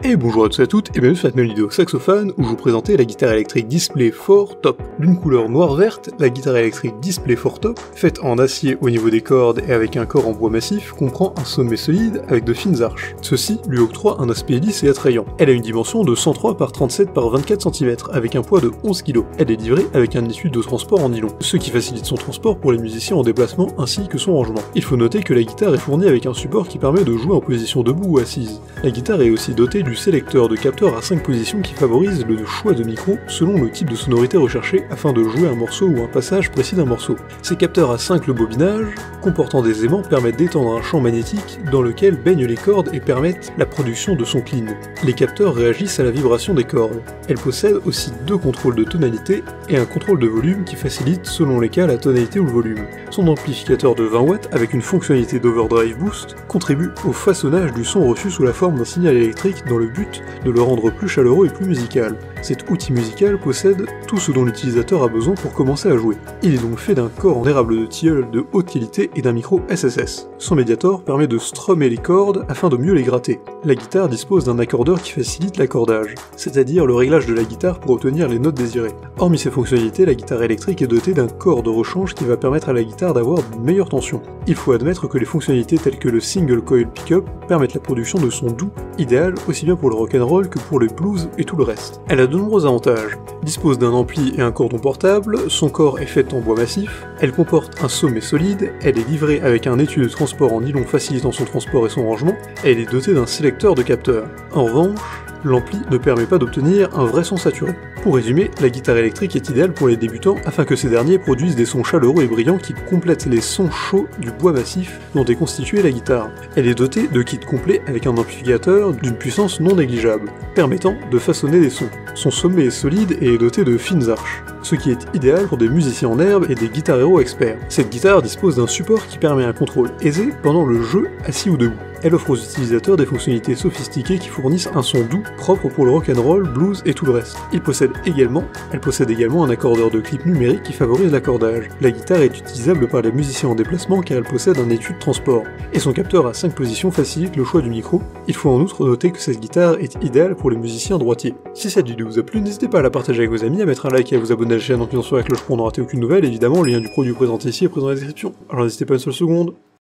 Et bonjour à tous et à toutes, et bienvenue sur cette nouvelle vidéo saxophone où je vous présentais la guitare électrique Display 4 Top. D'une couleur noire-verte, la guitare électrique Display 4 Top, faite en acier au niveau des cordes et avec un corps en bois massif, comprend un sommet solide avec de fines arches. Ceci lui octroie un aspect lisse et attrayant. Elle a une dimension de 103 par 37 par 24 cm avec un poids de 11 kg. Elle est livrée avec un étui de transport en nylon, ce qui facilite son transport pour les musiciens en déplacement ainsi que son rangement. Il faut noter que la guitare est fournie avec un support qui permet de jouer en position debout ou assise. La guitare est aussi dotée du sélecteur de capteurs à 5 positions qui favorise le choix de micro selon le type de sonorité recherché afin de jouer un morceau ou un passage précis d'un morceau. Ces capteurs à 5 le bobinage, comportant des aimants, permettent d'étendre un champ magnétique dans lequel baignent les cordes et permettent la production de sons clean. Les capteurs réagissent à la vibration des cordes. Elle possède aussi deux contrôles de tonalité et un contrôle de volume qui facilite selon les cas la tonalité ou le volume. Son amplificateur de 20 watts avec une fonctionnalité d'overdrive boost contribue au façonnage du son reçu sous la forme d'un signal électrique dans le but de le rendre plus chaleureux et plus musical. Cet outil musical possède tout ce dont l'utilisateur a besoin pour commencer à jouer. Il est donc fait d'un corps en érable de tilleul de haute qualité et d'un micro SSS. Son médiator permet de strummer les cordes afin de mieux les gratter. La guitare dispose d'un accordeur qui facilite l'accordage, c'est-à-dire le réglage de la guitare pour obtenir les notes désirées. Hormis ces fonctionnalités, la guitare électrique est dotée d'un corps de rechange qui va permettre à la guitare d'avoir une meilleure tension. Il faut admettre que les fonctionnalités telles que le single coil pickup permettent la production de sons doux, idéal aussi bien pour le rock'n'roll que pour le blues et tout le reste. Elle a de nombreux avantages. Dispose d'un ampli et un cordon portable, son corps est fait en bois massif, elle comporte un sommet solide, elle est livrée avec un étui de transport en nylon facilitant son transport et son rangement, et elle est dotée d'un sélecteur de capteurs. En revanche, l'ampli ne permet pas d'obtenir un vrai son saturé. Pour résumer, la guitare électrique est idéale pour les débutants afin que ces derniers produisent des sons chaleureux et brillants qui complètent les sons chauds du bois massif dont est constituée la guitare. Elle est dotée de kits complets avec un amplificateur d'une puissance non négligeable, permettant de façonner des sons. Son sommet est solide et est doté de fines arches, ce qui est idéal pour des musiciens en herbe et des guitareros experts. Cette guitare dispose d'un support qui permet un contrôle aisé pendant le jeu assis ou debout. Elle offre aux utilisateurs des fonctionnalités sophistiquées qui fournissent un son doux, propre pour le rock'n'roll, blues et tout le reste. Elle possède également un accordeur de clip numérique qui favorise l'accordage. La guitare est utilisable par les musiciens en déplacement car elle possède un étui de transport. Et son capteur à 5 positions facilite le choix du micro. Il faut en outre noter que cette guitare est idéale pour les musiciens droitiers. Si cette vidéo vous a plu, n'hésitez pas à la partager avec vos amis, à mettre un like et à vous abonner à la chaîne en cliquant sur la cloche pour ne rater aucune nouvelle. Évidemment, le lien du produit présenté ici est présent dans la description. Alors n'hésitez pas une seule seconde.